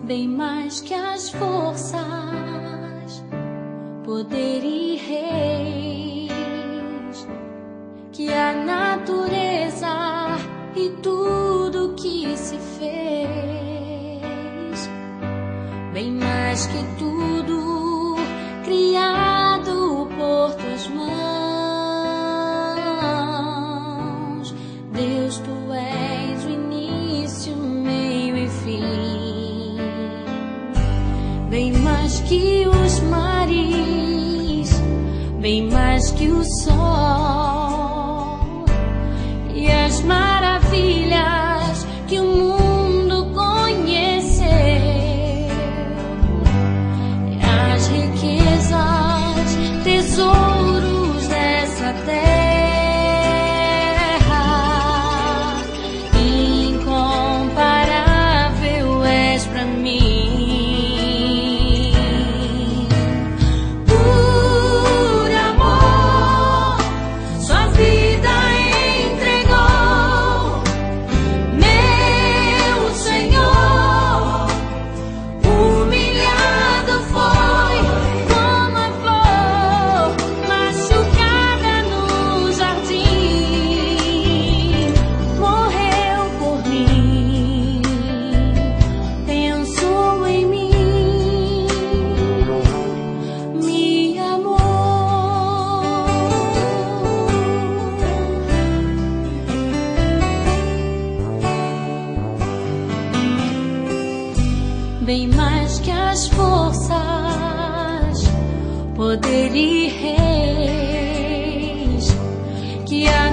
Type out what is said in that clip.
bem mais que as forças, poder e reis, que a natureza e tudo que se fez, bem mais que tudo criado por tuas mãos. Deus, tu és o início, meio e fim, bem mais que os mares, bem mais que o sol e as maravilhas que o mundo conheceu, as riquezas, tesouros dessa terra, incomparável és pra mim. Bem mais que as forças, poder e reis, que a